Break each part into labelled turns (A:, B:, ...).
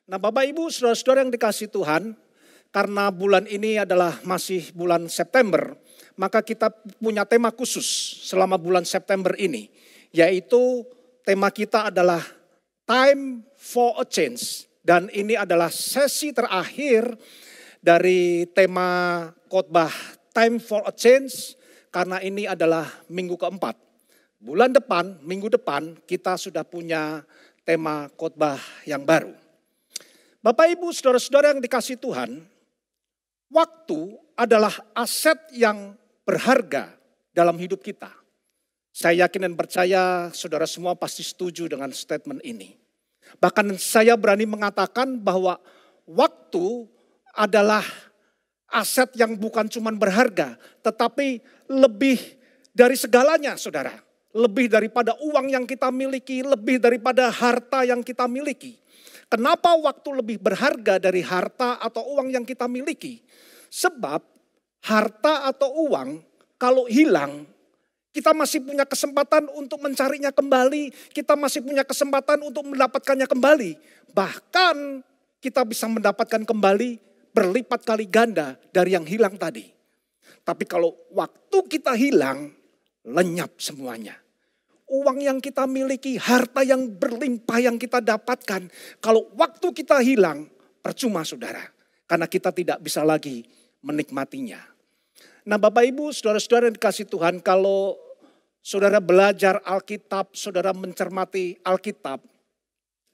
A: Nah Bapak Ibu saudara-saudara yang dikasihi Tuhan, karena bulan ini adalah masih bulan September, maka kita punya tema khusus selama bulan September ini, yaitu tema kita adalah Time for a Change. Dan ini adalah sesi terakhir dari tema khotbah Time for a Change, karena ini adalah minggu keempat. Bulan depan, minggu depan kita sudah punya tema khotbah yang baru. Bapak Ibu saudara-saudara yang dikasihi Tuhan, waktu adalah aset yang berharga dalam hidup kita. Saya yakin dan percaya saudara semua pasti setuju dengan statement ini. Bahkan saya berani mengatakan bahwa waktu adalah aset yang bukan cuma berharga, tetapi lebih dari segalanya saudara. Lebih daripada uang yang kita miliki, lebih daripada harta yang kita miliki. Kenapa waktu lebih berharga dari harta atau uang yang kita miliki? Sebab harta atau uang kalau hilang, kita masih punya kesempatan untuk mencarinya kembali. Kita masih punya kesempatan untuk mendapatkannya kembali. Bahkan kita bisa mendapatkan kembali berlipat kali ganda dari yang hilang tadi. Tapi kalau waktu kita hilang, lenyap semuanya. Uang yang kita miliki, harta yang berlimpah yang kita dapatkan. Kalau waktu kita hilang, percuma saudara. Karena kita tidak bisa lagi menikmatinya. Nah Bapak Ibu, saudara-saudara yang dikasihi Tuhan, kalau saudara belajar Alkitab, saudara mencermati Alkitab,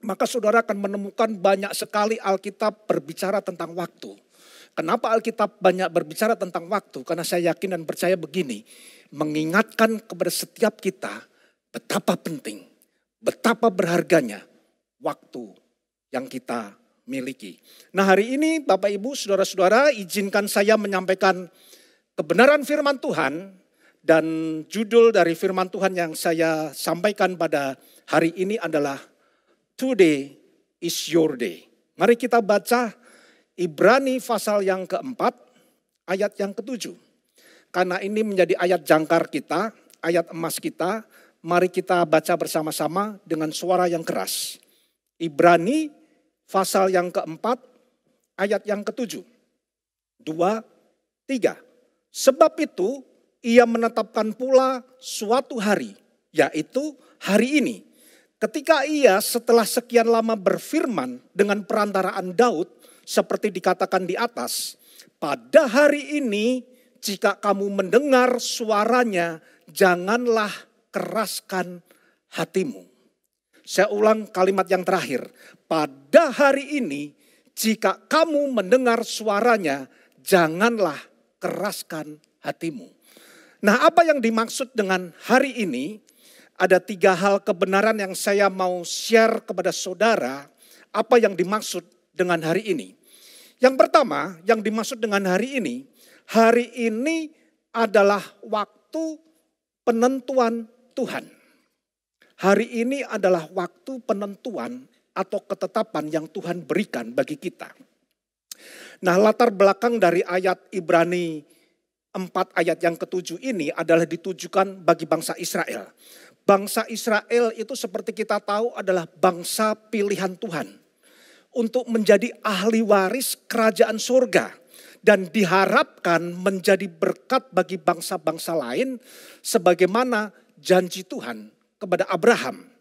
A: maka saudara akan menemukan banyak sekali Alkitab berbicara tentang waktu. Kenapa Alkitab banyak berbicara tentang waktu? Karena saya yakin dan percaya begini, mengingatkan kepada setiap kita, betapa penting, betapa berharganya waktu yang kita miliki. Nah hari ini Bapak Ibu saudara-saudara izinkan saya menyampaikan kebenaran firman Tuhan. Dan judul dari firman Tuhan yang saya sampaikan pada hari ini adalah Today is your day. Mari kita baca Ibrani pasal yang keempat ayat yang ketujuh. Karena ini menjadi ayat jangkar kita, ayat emas kita. Mari kita baca bersama-sama dengan suara yang keras. Ibrani pasal yang keempat ayat yang ketujuh. 2, 3. Sebab itu ia menetapkan pula suatu hari, yaitu hari ini. Ketika ia setelah sekian lama berfirman dengan perantaraan Daud, seperti dikatakan di atas. Pada hari ini jika kamu mendengar suaranya, janganlah keraskan hatimu. Saya ulang kalimat yang terakhir. Pada hari ini jika kamu mendengar suaranya, janganlah keraskan hatimu. Nah apa yang dimaksud dengan hari ini? Ada 3 hal kebenaran yang saya mau share kepada saudara. Apa yang dimaksud dengan hari ini? Yang pertama yang dimaksud dengan hari ini adalah waktu penentuan Tuhan. Hari ini adalah waktu penentuan atau ketetapan yang Tuhan berikan bagi kita. Nah latar belakang dari ayat Ibrani 4 ayat yang ke-7 ini adalah ditujukan bagi bangsa Israel. Bangsa Israel itu seperti kita tahu adalah bangsa pilihan Tuhan. Untuk menjadi ahli waris kerajaan surga. Dan diharapkan menjadi berkat bagi bangsa-bangsa lain sebagaimana janji Tuhan kepada Abraham.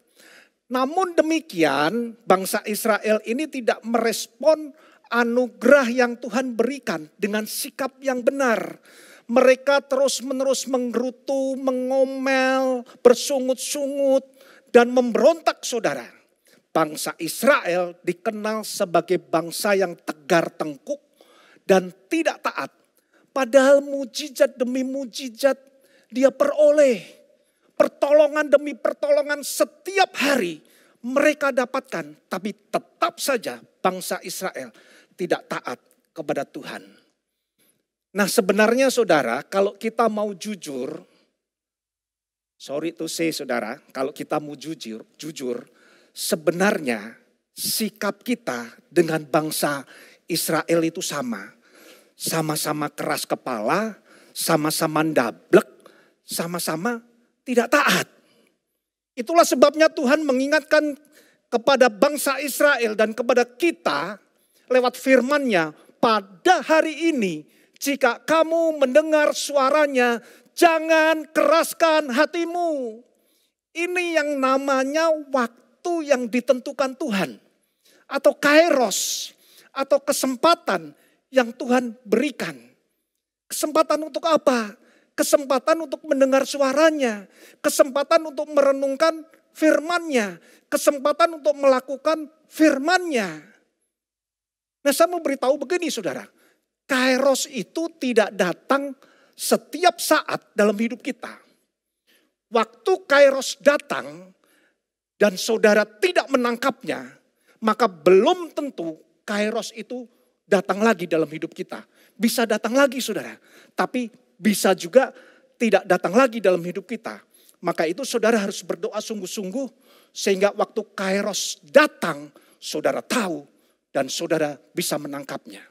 A: Namun demikian bangsa Israel ini tidak merespon anugerah yang Tuhan berikan dengan sikap yang benar. Mereka terus-menerus menggerutu, mengomel, bersungut-sungut dan memberontak saudara. Bangsa Israel dikenal sebagai bangsa yang tegar tengkuk dan tidak taat. Padahal mujizat demi mujizat dia peroleh. Pertolongan demi pertolongan setiap hari mereka dapatkan. Tapi tetap saja bangsa Israel tidak taat kepada Tuhan. Nah sebenarnya saudara kalau kita mau jujur. Sorry to say saudara, kalau kita mau jujur. Sebenarnya sikap kita dengan bangsa Israel itu sama. Sama-sama keras kepala, sama-sama ndablek, sama-sama tidak taat. Itulah sebabnya Tuhan mengingatkan kepada bangsa Israel dan kepada kita lewat firman-Nya, pada hari ini jika kamu mendengar suaranya, jangan keraskan hatimu. Ini yang namanya waktu yang ditentukan Tuhan. Atau kairos, atau kesempatan yang Tuhan berikan. Kesempatan untuk apa? Kesempatan untuk mendengar suaranya. Kesempatan untuk merenungkan firman-Nya. Kesempatan untuk melakukan firman-Nya. Nah, saya mau beritahu begini saudara. Kairos itu tidak datang setiap saat dalam hidup kita. Waktu kairos datang dan saudara tidak menangkapnya, maka belum tentu kairos itu datang lagi dalam hidup kita. Bisa datang lagi saudara, tapi bisa juga tidak datang lagi dalam hidup kita. Maka itu saudara harus berdoa sungguh-sungguh sehingga waktu kairos datang saudara tahu dan saudara bisa menangkapnya.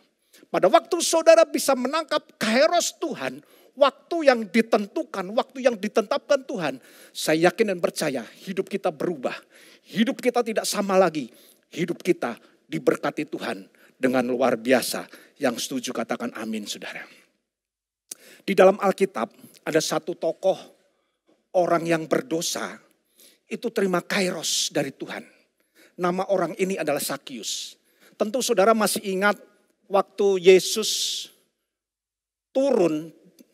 A: Pada waktu saudara bisa menangkap kairos Tuhan, waktu yang ditentukan, waktu yang ditetapkan Tuhan, saya yakin dan percaya hidup kita berubah. Hidup kita tidak sama lagi. Hidup kita diberkati Tuhan dengan luar biasa. Yang setuju katakan amin saudara. Di dalam Alkitab ada satu tokoh orang yang berdosa itu terima kairos dari Tuhan. Nama orang ini adalah Sakius. Tentu saudara masih ingat waktu Yesus turun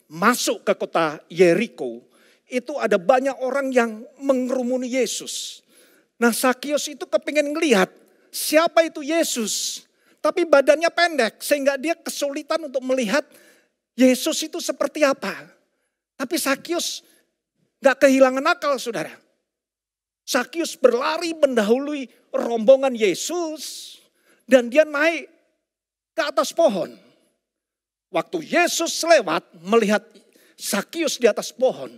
A: masuk ke kota Yeriko, itu ada banyak orang yang mengerumuni Yesus. Nah, Sakius itu kepingin ngelihat siapa itu Yesus. Tapi badannya pendek sehingga dia kesulitan untuk melihat Yesus itu seperti apa. Tapi Sakius gak kehilangan akal saudara. Sakius berlari mendahului rombongan Yesus dan dia naik ke atas pohon. Waktu Yesus lewat melihat Sakius di atas pohon,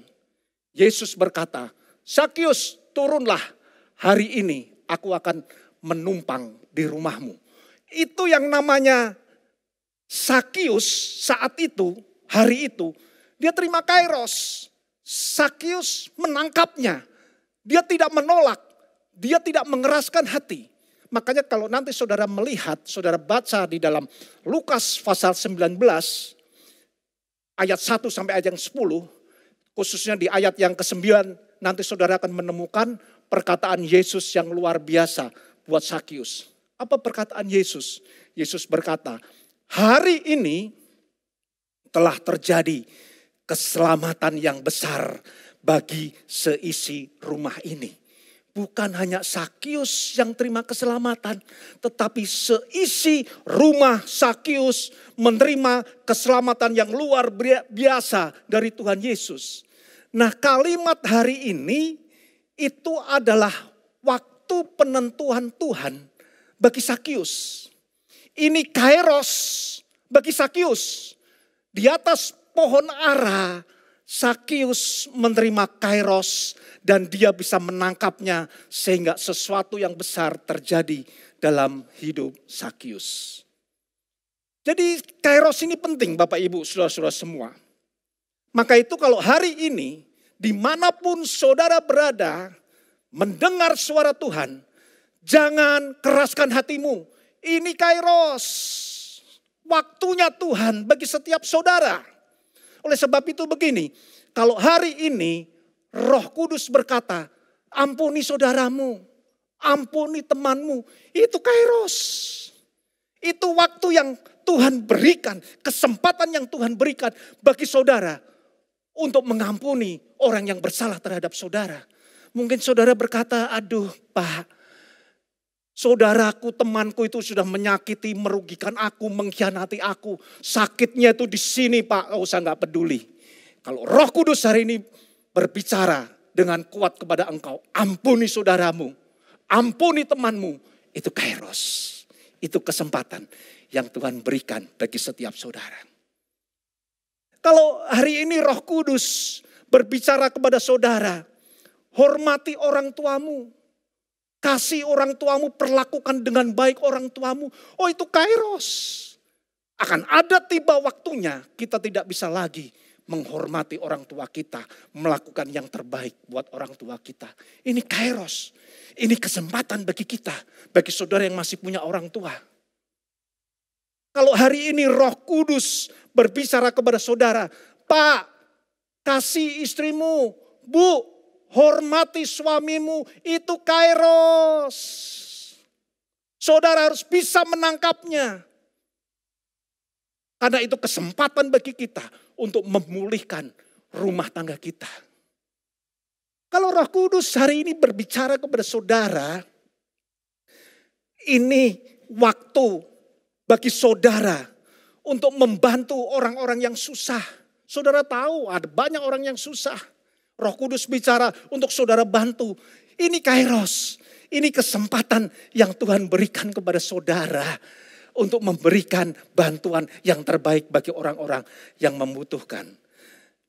A: Yesus berkata, Sakius turunlah, hari ini aku akan menumpang di rumahmu. Itu yang namanya Sakius saat itu, hari itu, dia terima kairos. Sakius menangkapnya, dia tidak menolak, dia tidak mengeraskan hati. Makanya kalau nanti saudara melihat, saudara baca di dalam Lukas pasal 19, ayat 1 sampai ayat yang 10, khususnya di ayat yang ke-9, nanti saudara akan menemukan perkataan Yesus yang luar biasa buat Sakius. Apa perkataan Yesus? Yesus berkata, hari ini telah terjadi keselamatan yang besar bagi seisi rumah ini. Bukan hanya Sakius yang terima keselamatan, tetapi seisi rumah Sakius menerima keselamatan yang luar biasa dari Tuhan Yesus. Nah, kalimat hari ini itu adalah waktu penentuan Tuhan bagi Sakius. Ini kairos bagi Sakius. Di atas pohon ara, Sakius menerima kairos dan dia bisa menangkapnya sehingga sesuatu yang besar terjadi dalam hidup Sakius. Jadi kairos ini penting Bapak Ibu saudara-saudara semua. Maka itu kalau hari ini dimanapun saudara berada mendengar suara Tuhan, jangan keraskan hatimu. Ini kairos, waktunya Tuhan bagi setiap saudara. Oleh sebab itu begini, kalau hari ini Roh Kudus berkata, ampuni saudaramu, ampuni temanmu, itu kairos. Itu waktu yang Tuhan berikan, kesempatan yang Tuhan berikan bagi saudara untuk mengampuni orang yang bersalah terhadap saudara. Mungkin saudara berkata, aduh Pak, saudaraku, temanku itu sudah menyakiti, merugikan aku, mengkhianati aku. Sakitnya itu di sini Pak, saya gak peduli. Kalau Roh Kudus hari ini berbicara dengan kuat kepada engkau, ampuni saudaramu, ampuni temanmu, itu kairos. Itu kesempatan yang Tuhan berikan bagi setiap saudara. Kalau hari ini Roh Kudus berbicara kepada saudara, hormati orang tuamu. Kasih orang tuamu, perlakukan dengan baik orang tuamu. Oh itu kairos. Akan ada tiba waktunya kita tidak bisa lagi menghormati orang tua kita, melakukan yang terbaik buat orang tua kita. Ini kairos, ini kesempatan bagi kita, bagi saudara yang masih punya orang tua. Kalau hari ini Roh Kudus berbicara kepada saudara, Pak, kasih istrimu, Bu, hormati suamimu, itu kairos. Saudara harus bisa menangkapnya. Karena itu kesempatan bagi kita untuk memulihkan rumah tangga kita. Kalau Roh Kudus hari ini berbicara kepada saudara, ini waktu bagi saudara untuk membantu orang-orang yang susah. Saudara tahu ada banyak orang yang susah. Roh Kudus bicara untuk saudara bantu. Ini kairos, ini kesempatan yang Tuhan berikan kepada saudara untuk memberikan bantuan yang terbaik bagi orang-orang yang membutuhkan.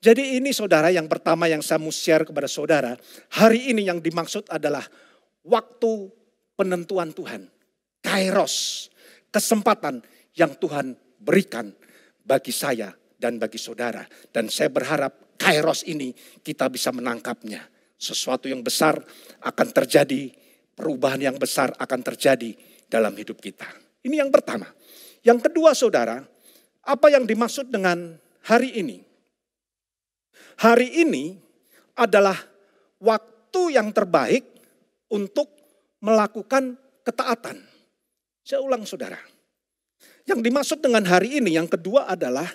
A: Jadi ini saudara yang pertama yang saya mau share kepada saudara. Hari ini yang dimaksud adalah waktu penentuan Tuhan. Kairos, kesempatan yang Tuhan berikan bagi saya dan bagi saudara. Dan saya berharap kairos ini kita bisa menangkapnya. Sesuatu yang besar akan terjadi, perubahan yang besar akan terjadi dalam hidup kita. Ini yang pertama. Yang kedua saudara, apa yang dimaksud dengan hari ini? Hari ini adalah waktu yang terbaik untuk melakukan ketaatan. Saya ulang saudara. Yang dimaksud dengan hari ini yang kedua adalah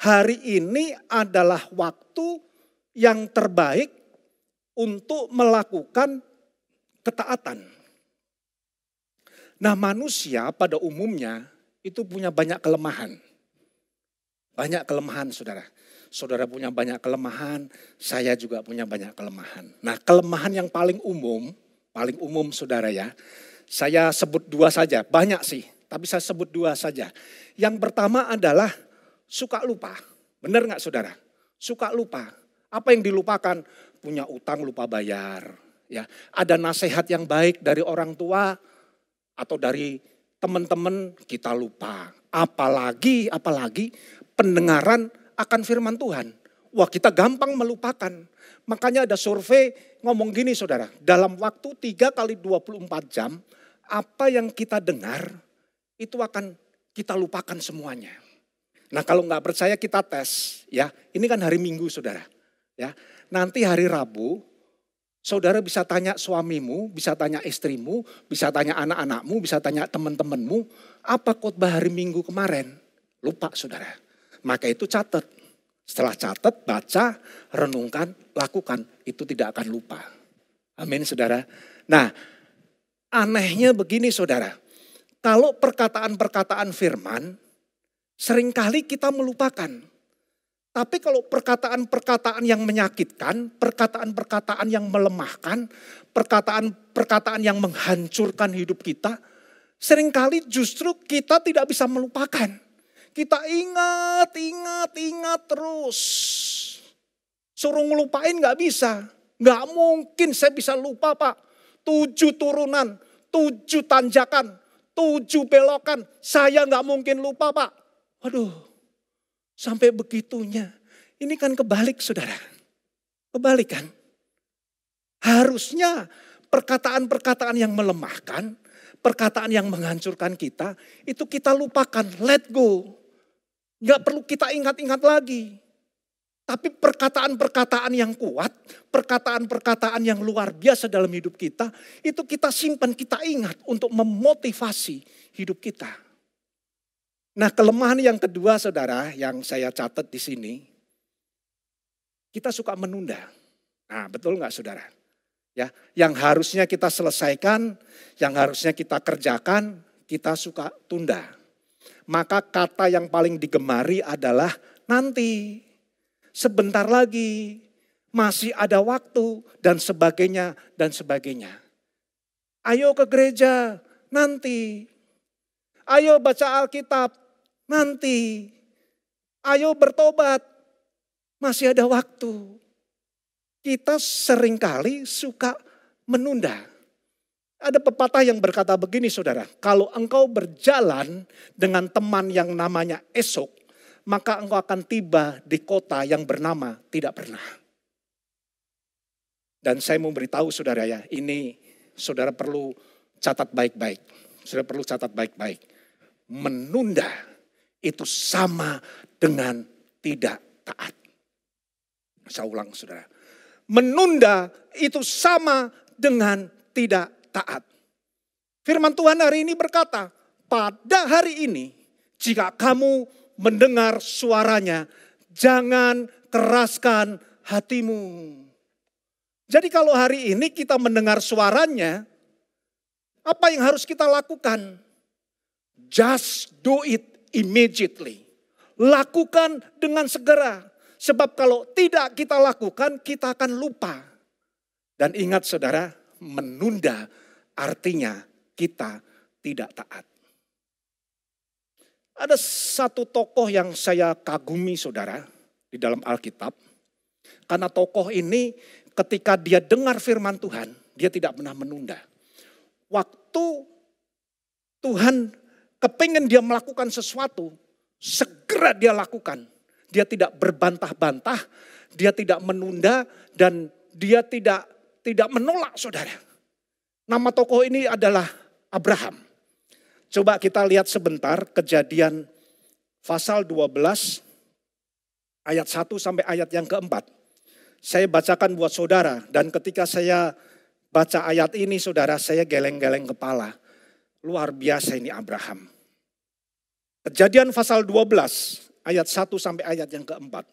A: hari ini adalah waktu yang terbaik untuk melakukan ketaatan. Nah, manusia pada umumnya itu punya banyak kelemahan. Banyak kelemahan saudara. Saudara punya banyak kelemahan, saya juga punya banyak kelemahan. Nah, kelemahan yang paling umum saudara ya. Saya sebut dua saja, banyak sih, tapi saya sebut dua saja. Yang pertama adalah suka lupa. Benar gak saudara? Suka lupa. Apa yang dilupakan? Punya utang lupa bayar. Ya, ada nasihat yang baik dari orang tua atau dari teman-teman kita lupa. Apalagi pendengaran akan firman Tuhan. Wah, kita gampang melupakan. Makanya ada survei ngomong gini saudara. Dalam waktu 3 kali 24 jam, apa yang kita dengar itu akan kita lupakan semuanya. Nah, kalau nggak percaya kita tes ya. Ini kan hari Minggu saudara. Ya, nanti hari Rabu saudara bisa tanya suamimu, bisa tanya istrimu, bisa tanya anak-anakmu, bisa tanya teman-temanmu, apa khotbah hari Minggu kemarin? Lupa saudara. Maka itu catat. Setelah catat, baca, renungkan, lakukan. Itu tidak akan lupa. Amin saudara. Nah, anehnya begini saudara. Kalau perkataan-perkataan firman, seringkali kita melupakan. Tapi kalau perkataan-perkataan yang menyakitkan, perkataan-perkataan yang melemahkan, perkataan-perkataan yang menghancurkan hidup kita, seringkali justru kita tidak bisa melupakan. Kita ingat terus. Suruh ngelupain gak bisa. Gak mungkin saya bisa lupa Pak. 7 turunan, 7 tanjakan, 7 belokan. Saya gak mungkin lupa Pak. Waduh, sampai begitunya. Ini kan kebalik saudara. Kebalik kan. Harusnya perkataan-perkataan yang melemahkan, perkataan yang menghancurkan kita, itu kita lupakan, let go. Gak perlu kita ingat-ingat lagi. Tapi perkataan-perkataan yang kuat, perkataan-perkataan yang luar biasa dalam hidup kita, itu kita simpan, kita ingat untuk memotivasi hidup kita. Nah, kelemahan yang kedua saudara yang saya catat di sini, kita suka menunda. Nah, betul gak saudara? Ya, yang harusnya kita selesaikan, yang harusnya kita kerjakan, kita suka tunda. Maka kata yang paling digemari adalah nanti, sebentar lagi, masih ada waktu, dan sebagainya, dan sebagainya. Ayo ke gereja, nanti. Ayo baca Alkitab, nanti. Ayo bertobat, masih ada waktu. Kita seringkali suka menunda. Ada pepatah yang berkata begini saudara, kalau engkau berjalan dengan teman yang namanya esok, maka engkau akan tiba di kota yang bernama tidak pernah. Dan saya mau beritahu saudara ya, ini saudara perlu catat baik-baik. Saudara perlu catat baik-baik. Menunda itu sama dengan tidak taat. Saya ulang saudara. Menunda itu sama dengan tidak taat. Firman Tuhan hari ini berkata, pada hari ini jika kamu mendengar suaranya, jangan keraskan hatimu. Jadi kalau hari ini kita mendengar suaranya, apa yang harus kita lakukan? Just do it immediately. Lakukan dengan segera. Sebab kalau tidak kita lakukan, kita akan lupa. Dan ingat saudara, menunda artinya kita tidak taat. Ada satu tokoh yang saya kagumi saudara di dalam Alkitab. Karena tokoh ini ketika dia dengar firman Tuhan, dia tidak pernah menunda. Waktu Tuhan kepingin dia melakukan sesuatu, segera dia lakukan. Dia tidak berbantah-bantah, dia tidak menunda, dan dia tidak menolak saudara. Nama tokoh ini adalah Abraham. Coba kita lihat sebentar Kejadian pasal 12 ayat 1 sampai ayat yang keempat. Saya bacakan buat saudara, dan ketika saya baca ayat ini saudara, saya geleng-geleng kepala. Luar biasa ini Abraham. Kejadian pasal 12 ayat 1 sampai ayat yang keempat.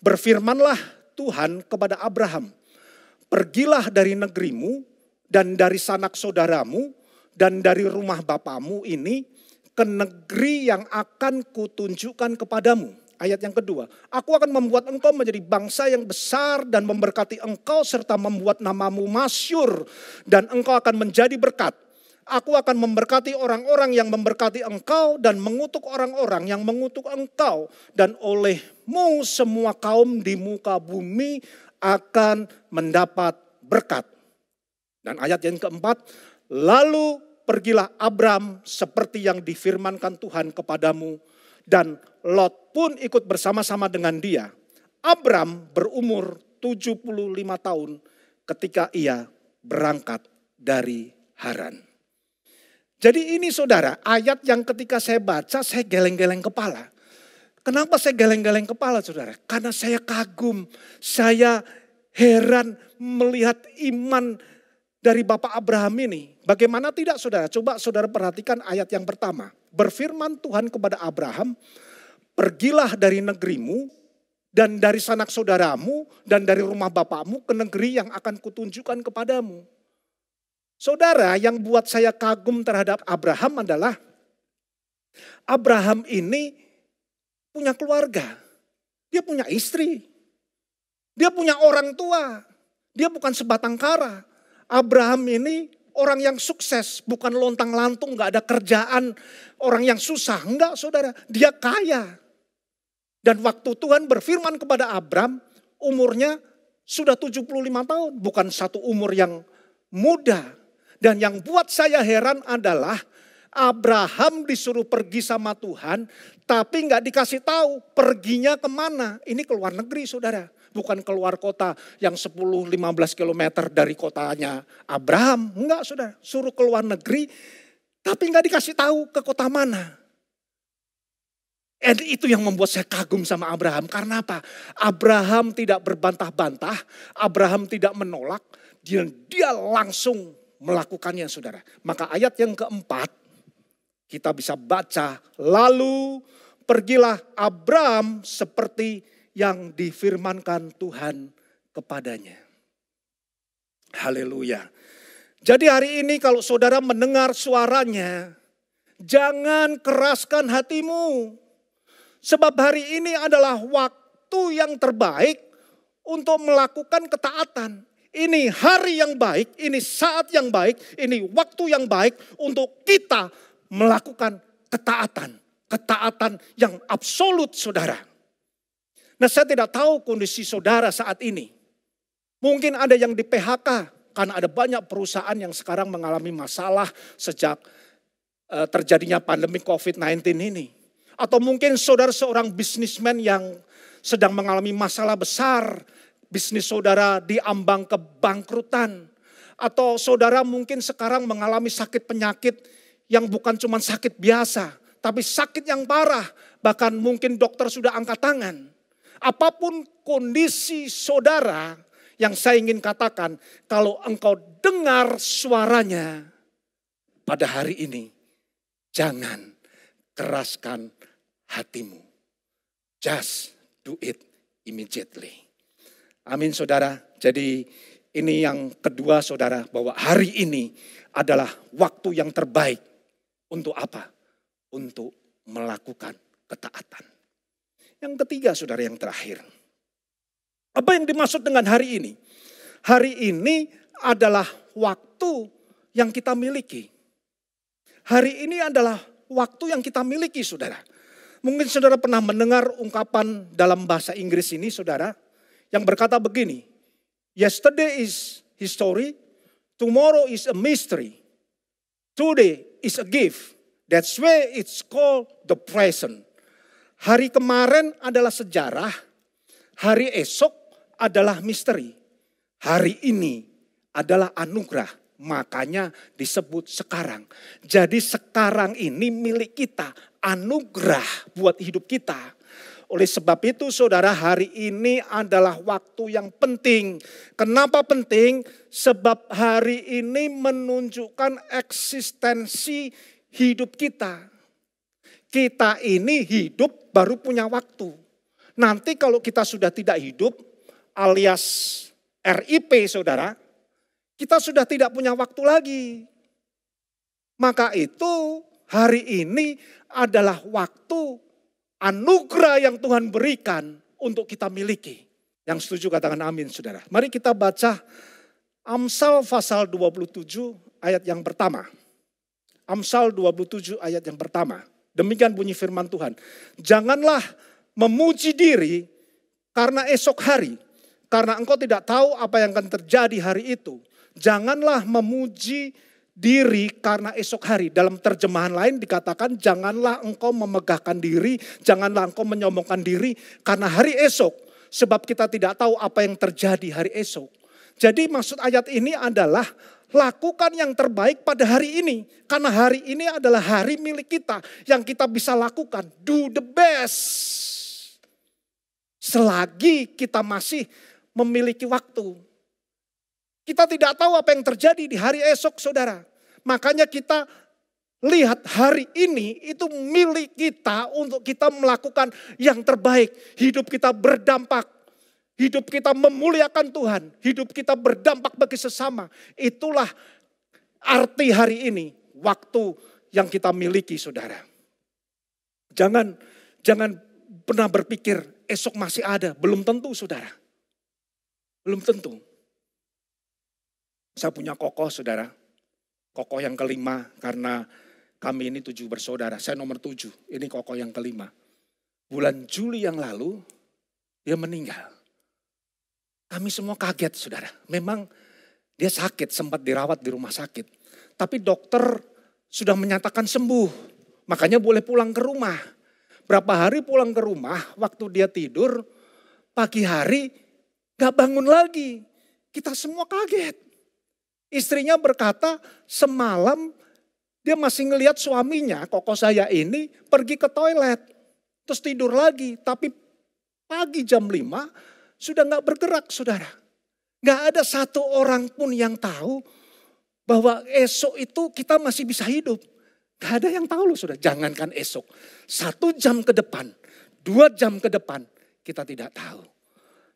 A: Berfirmanlah Tuhan kepada Abraham, pergilah dari negerimu dan dari sanak saudaramu dan dari rumah bapamu ini ke negeri yang akan kutunjukkan kepadamu. Ayat yang kedua, aku akan membuat engkau menjadi bangsa yang besar dan memberkati engkau serta membuat namamu masyhur dan engkau akan menjadi berkat. Aku akan memberkati orang-orang yang memberkati engkau dan mengutuk orang-orang yang mengutuk engkau. Dan olehmu semua kaum di muka bumi akan mendapat berkat. Dan ayat yang keempat, lalu pergilah Abram seperti yang difirmankan Tuhan kepadamu. Dan Lot pun ikut bersama-sama dengan dia. Abram berumur 75 tahun ketika ia berangkat dari Haran. Jadi ini saudara, ayat yang ketika saya baca saya geleng-geleng kepala. Kenapa saya geleng-geleng kepala saudara? Karena saya kagum, saya heran melihat iman dari Bapak Abraham ini. Bagaimana tidak saudara? Coba saudara perhatikan ayat yang pertama. Berfirman Tuhan kepada Abraham, pergilah dari negerimu dan dari sanak saudaramu dan dari rumah bapakmu ke negeri yang akan kutunjukkan kepadamu. Saudara, yang buat saya kagum terhadap Abraham adalah Abraham ini punya keluarga. Dia punya istri. Dia punya orang tua. Dia bukan sebatang kara. Abraham ini orang yang sukses, bukan lontang-lantung, gak ada kerjaan, orang yang susah. Enggak saudara, dia kaya. Dan waktu Tuhan berfirman kepada Abram, umurnya sudah 75 tahun. Bukan satu umur yang muda. Dan yang buat saya heran adalah Abraham disuruh pergi sama Tuhan, tapi gak dikasih tahu perginya kemana. Ini keluar negeri saudara. Bukan keluar kota yang 10-15 kilometer dari kotanya Abraham. Enggak saudara, suruh keluar negeri tapi enggak dikasih tahu ke kota mana. Dan itu yang membuat saya kagum sama Abraham. Karena apa? Abraham tidak berbantah-bantah, Abraham tidak menolak, dia langsung melakukannya saudara. Maka ayat yang keempat kita bisa baca, lalu pergilah Abram seperti yang difirmankan Tuhan kepadanya. Haleluya. Jadi hari ini kalau saudara mendengar suaranya, jangan keraskan hatimu. Sebab hari ini adalah waktu yang terbaik untuk melakukan ketaatan. Ini hari yang baik, ini saat yang baik, ini waktu yang baik untuk kita melakukan ketaatan. Ketaatan yang absolut saudara. Nah saya tidak tahu kondisi saudara saat ini. Mungkin ada yang di PHK karena ada banyak perusahaan yang sekarang mengalami masalah sejak terjadinya pandemi COVID-19 ini. Atau mungkin saudara seorang bisnismen yang sedang mengalami masalah besar. Bisnis saudara diambang kebangkrutan. Atau saudara mungkin sekarang mengalami sakit penyakit yang bukan cuma sakit biasa. Tapi sakit yang parah. Bahkan mungkin dokter sudah angkat tangan. Apapun kondisi saudara yang saya ingin katakan. Kalau engkau dengar suaranya pada hari ini. Jangan keraskan hatimu. Just do it immediately. Amin saudara. Jadi ini yang kedua saudara. Bahwa hari ini adalah waktu yang terbaik. Untuk apa? Untuk melakukan ketaatan. Yang ketiga saudara yang terakhir. Apa yang dimaksud dengan hari ini? Hari ini adalah waktu yang kita miliki. Hari ini adalah waktu yang kita miliki saudara. Mungkin saudara pernah mendengar ungkapan dalam bahasa Inggris ini saudara. Yang berkata begini. Yesterday is history. Tomorrow is a mystery. Today is a gift. That's why it's called the present. Hari kemarin adalah sejarah. Hari esok adalah misteri. Hari ini adalah anugerah. Makanya disebut sekarang. Jadi sekarang ini milik kita. Anugerah buat hidup kita. Oleh sebab itu saudara, hari ini adalah waktu yang penting. Kenapa penting? Sebab hari ini menunjukkan eksistensi hidup kita. Kita ini hidup baru punya waktu. Nanti kalau kita sudah tidak hidup alias RIP saudara, kita sudah tidak punya waktu lagi. Maka itu hari ini adalah waktu anugerah yang Tuhan berikan untuk kita miliki. Yang setuju katakan amin saudara. Mari kita baca Amsal pasal 27 ayat yang pertama. Amsal 27 ayat yang pertama. Demikian bunyi firman Tuhan. Janganlah memuji diri karena esok hari. Karena engkau tidak tahu apa yang akan terjadi hari itu. Janganlah memuji diri karena esok hari. Dalam terjemahan lain dikatakan janganlah engkau memegahkan diri. Janganlah engkau menyombongkan diri karena hari esok. Sebab kita tidak tahu apa yang terjadi hari esok. Jadi maksud ayat ini adalah lakukan yang terbaik pada hari ini. Karena hari ini adalah hari milik kita. Yang kita bisa lakukan. Do the best. Selagi kita masih memiliki waktu. Kita tidak tahu apa yang terjadi di hari esok saudara. Makanya kita lihat hari ini itu milik kita untuk kita melakukan yang terbaik. Hidup kita berdampak. Hidup kita memuliakan Tuhan. Hidup kita berdampak bagi sesama. Itulah arti hari ini. Waktu yang kita miliki saudara. Jangan pernah berpikir esok masih ada. Belum tentu saudara. Belum tentu. Saya punya kokoh saudara. Kokoh yang kelima karena kami ini 7 bersaudara. Saya nomor 7. Ini kokoh yang kelima. Bulan Juli yang lalu dia meninggal. Kami semua kaget saudara. Memang dia sakit, sempat dirawat di rumah sakit. Tapi dokter sudah menyatakan sembuh. Makanya boleh pulang ke rumah. Berapa hari pulang ke rumah, waktu dia tidur, pagi hari gak bangun lagi. Kita semua kaget. Istrinya berkata semalam dia masih ngelihat suaminya, kokoh saya ini pergi ke toilet. Terus tidur lagi. Tapi pagi jam 5 sudah gak bergerak saudara. Gak ada satu orang pun yang tahu bahwa esok itu kita masih bisa hidup. Gak ada yang tahu loh saudara. Jangankan esok. 1 jam ke depan, 2 jam ke depan kita tidak tahu.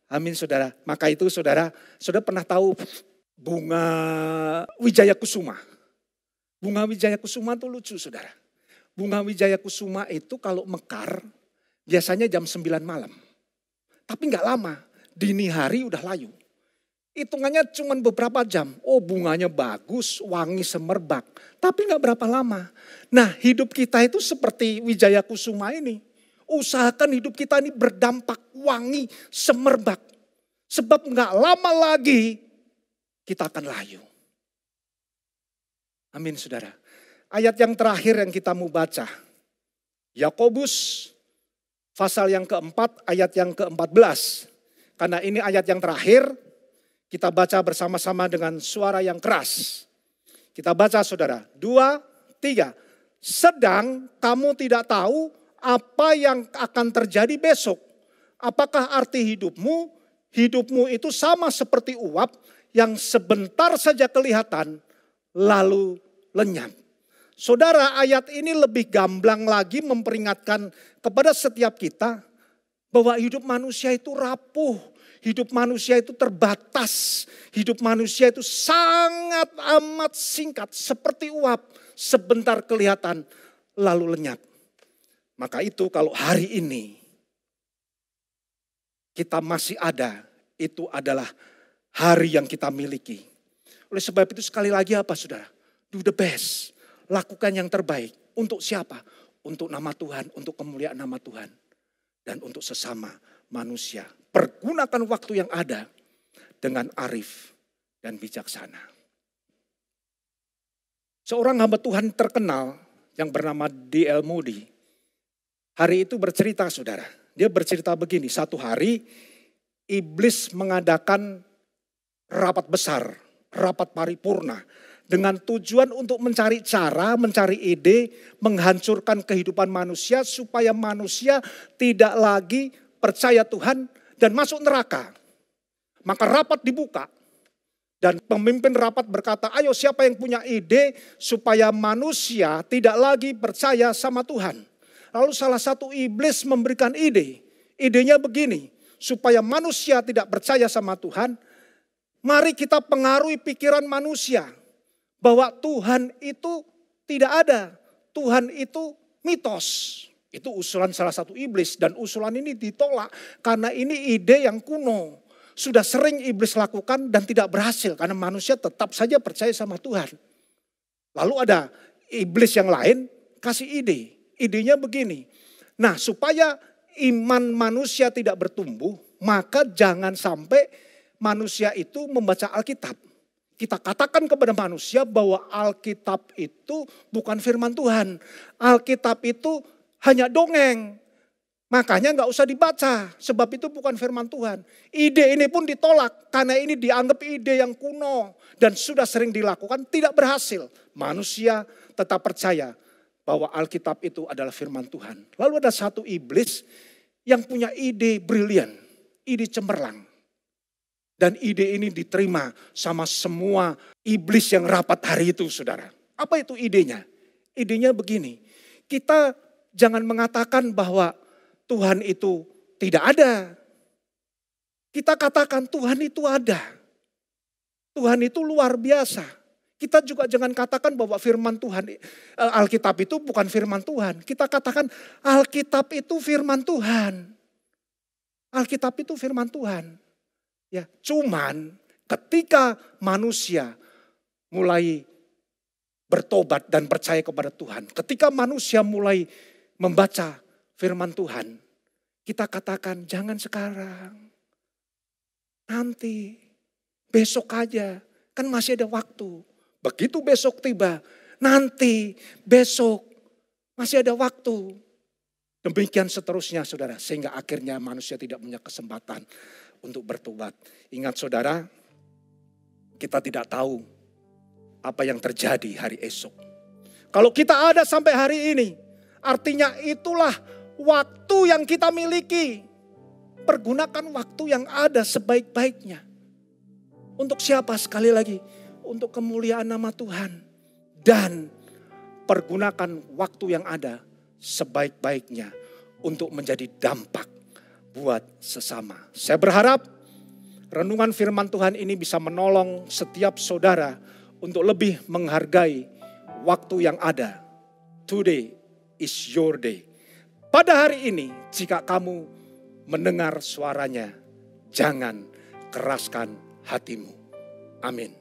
A: Amin saudara. Maka itu saudara pernah tahu bunga Wijaya Kusuma. Bunga Wijaya Kusuma itu lucu saudara. Bunga Wijaya Kusuma itu kalau mekar biasanya jam 9 malam. Tapi gak lama, dini hari udah layu. Hitungannya cuma beberapa jam. Oh bunganya bagus, wangi semerbak. Tapi gak berapa lama. Nah hidup kita itu seperti Wijaya Kusuma ini. Usahakan hidup kita ini berdampak wangi semerbak. Sebab gak lama lagi kita akan layu. Amin saudara. Ayat yang terakhir yang kita mau baca. Yakobus pasal yang keempat ayat yang ke-14. Karena ini ayat yang terakhir, kita baca bersama-sama dengan suara yang keras. Kita baca saudara, 2, 3. Sedang kamu tidak tahu apa yang akan terjadi besok. Apakah arti hidupmu? Hidupmu itu sama seperti uap yang sebentar saja kelihatan lalu lenyap. Saudara, ayat ini lebih gamblang lagi memperingatkan kepada setiap kita bahwa hidup manusia itu rapuh, hidup manusia itu terbatas, hidup manusia itu sangat amat singkat seperti uap, sebentar kelihatan lalu lenyap. Maka itu kalau hari ini kita masih ada, itu adalah hari yang kita miliki. Oleh sebab itu sekali lagi apa saudara? Do the best. Lakukan yang terbaik. Untuk siapa? Untuk nama Tuhan, untuk kemuliaan nama Tuhan. Dan untuk sesama manusia. Pergunakan waktu yang ada dengan arif dan bijaksana. Seorang hamba Tuhan terkenal yang bernama D.L. Moody. Hari itu bercerita saudara. Dia bercerita begini, satu hari iblis mengadakan rapat besar, rapat paripurna. Dengan tujuan untuk mencari cara, mencari ide, menghancurkan kehidupan manusia supaya manusia tidak lagi percaya Tuhan dan masuk neraka. Maka rapat dibuka dan pemimpin rapat berkata, ayo siapa yang punya ide supaya manusia tidak lagi percaya sama Tuhan. Lalu salah satu iblis memberikan ide. Idenya begini, supaya manusia tidak percaya sama Tuhan, mari kita pengaruhi pikiran manusia. Bahwa Tuhan itu tidak ada. Tuhan itu mitos. Itu usulan salah satu iblis. Dan usulan ini ditolak. Karena ini ide yang kuno. Sudah sering iblis lakukan dan tidak berhasil. Karena manusia tetap saja percaya sama Tuhan. Lalu ada iblis yang lain kasih ide. Idenya begini. Nah, supaya iman manusia tidak bertumbuh. Maka jangan sampai manusia itu membaca Alkitab. Kita katakan kepada manusia bahwa Alkitab itu bukan firman Tuhan. Alkitab itu hanya dongeng. Makanya nggak usah dibaca, sebab itu bukan firman Tuhan. Ide ini pun ditolak, karena ini dianggap ide yang kuno. Dan sudah sering dilakukan, tidak berhasil. Manusia tetap percaya bahwa Alkitab itu adalah firman Tuhan. Lalu ada satu iblis yang punya ide brilian, ide cemerlang. Dan ide ini diterima sama semua iblis yang rapat hari itu saudara. Apa itu idenya? Idenya begini, kita jangan mengatakan bahwa Tuhan itu tidak ada. Kita katakan Tuhan itu ada. Tuhan itu luar biasa. Kita juga jangan katakan bahwa firman Tuhan, Alkitab itu bukan firman Tuhan. Kita katakan Alkitab itu firman Tuhan. Alkitab itu firman Tuhan. Ya, cuman ketika manusia mulai bertobat dan percaya kepada Tuhan, ketika manusia mulai membaca firman Tuhan, kita katakan jangan sekarang, nanti, besok aja, kan masih ada waktu. Begitu besok tiba, nanti, besok, masih ada waktu. Demikian seterusnya saudara, sehingga akhirnya manusia tidak punya kesempatan untuk bertobat. Ingat saudara, kita tidak tahu apa yang terjadi hari esok. Kalau kita ada sampai hari ini, artinya itulah waktu yang kita miliki. Pergunakan waktu yang ada sebaik-baiknya. Untuk siapa sekali lagi? Untuk kemuliaan nama Tuhan. Dan pergunakan waktu yang ada sebaik-baiknya untuk menjadi dampak buat sesama. Saya berharap renungan firman Tuhan ini bisa menolong setiap saudara untuk lebih menghargai waktu yang ada. Today is your day. Pada hari ini, jika kamu mendengar suaranya, jangan keraskan hatimu. Amin.